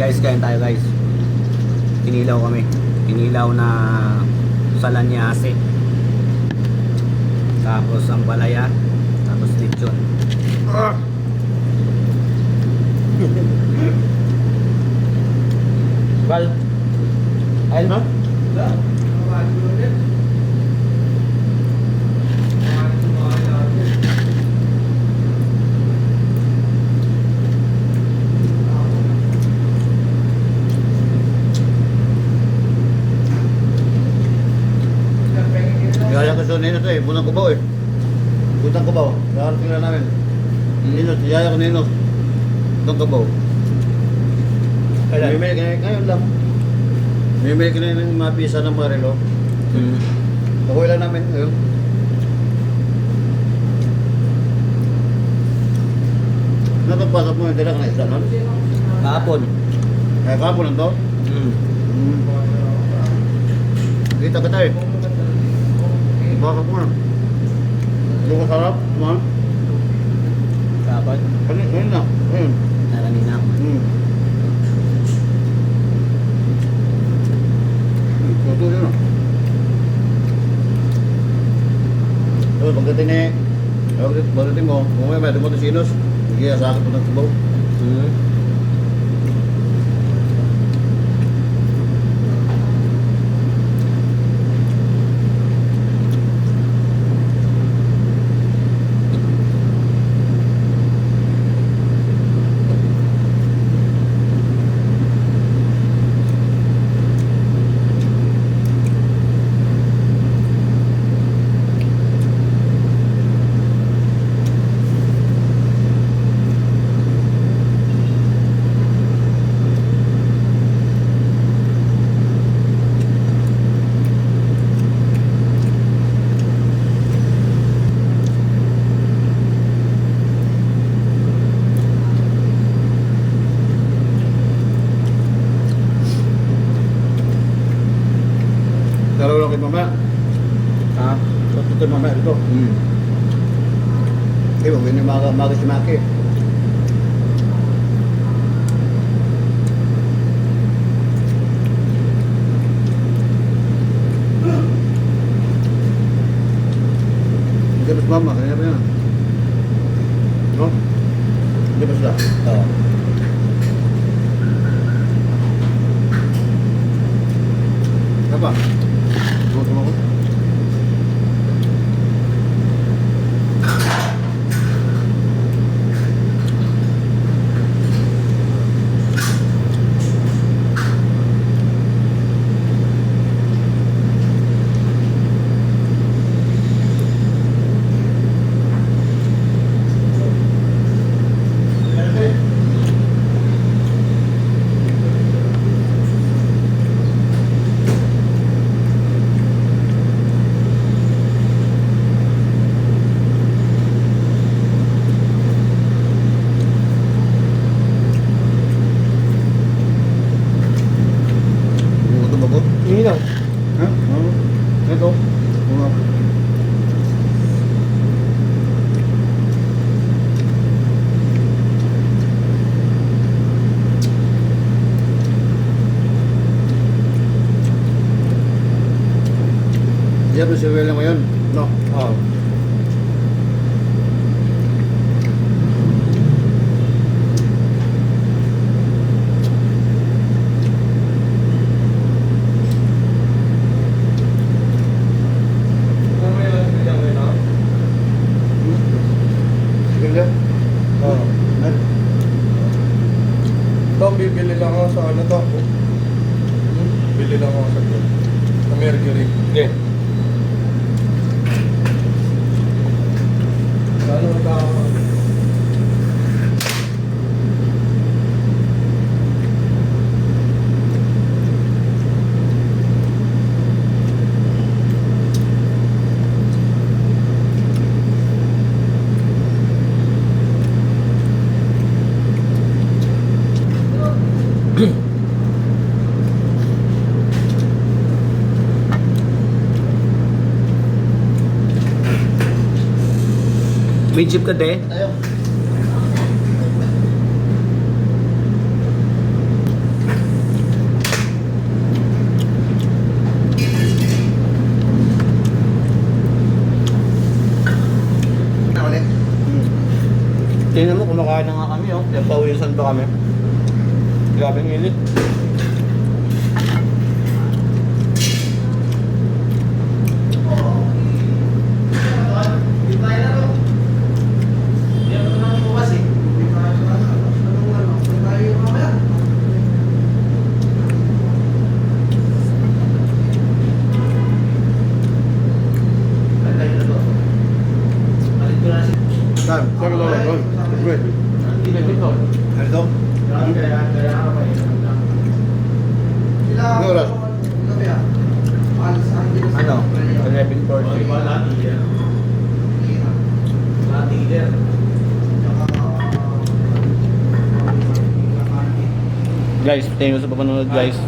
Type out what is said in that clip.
Guys, kain tayo guys. Kinilaw kami. Kinilaw na salanyase. Tapos ang palaya. Tapos lechon. Val. Ayun ha? Kaya ko sa Ninos eh, Bunang Kubaw eh. Bunang Kubaw, nakarating na namin. Ninos, yaya ko Ninos. Bunang Kubaw. Kailan? Mimili ka na, ngayon lang. Mimili ka na ng mga pisa ng Marilo. Nakuha lang namin, ngayon. Napagpasok mo yung dala ka na isa nun? Kahapon. Kaya kapon lang to? Kita ka tayo. Bakit mo na? Hindi ko sarap, man. Kahapon. Kanina na, ayun. Naranin na ako. Tuto yun ah. So, pagdating mo, kung may dumating si Inos, hindi sa akin po ng Kubaw. Dalaw lang kay mama. Ha? Tututin mama ito. Eh, huwag yun yung maga si Maki. Hindi ba si mama? Kanina pa yan. No? Hindi ba sila? Oo. Apa? Gutom ako. Gutom ako. Inilaw. Ha? Oo. Ito. Oo. Diyan mo si Wela ngayon? No. Oo. Sige. Oo. Ano? Ito, bibili lang ako sa ano to. Bili lang ako sa to. Sa Mercury. Okay. Ano ka? May jeep ka de? Tayo. Tingnan mo, kumakain na nga kami, oh. Napawisan pa kami. Grabe ang init. Saan? Saan ka ba? Doon. Sige. Ano ito? Ano oras? Ano? 11:40. Guys, thank you sa panonood, guys.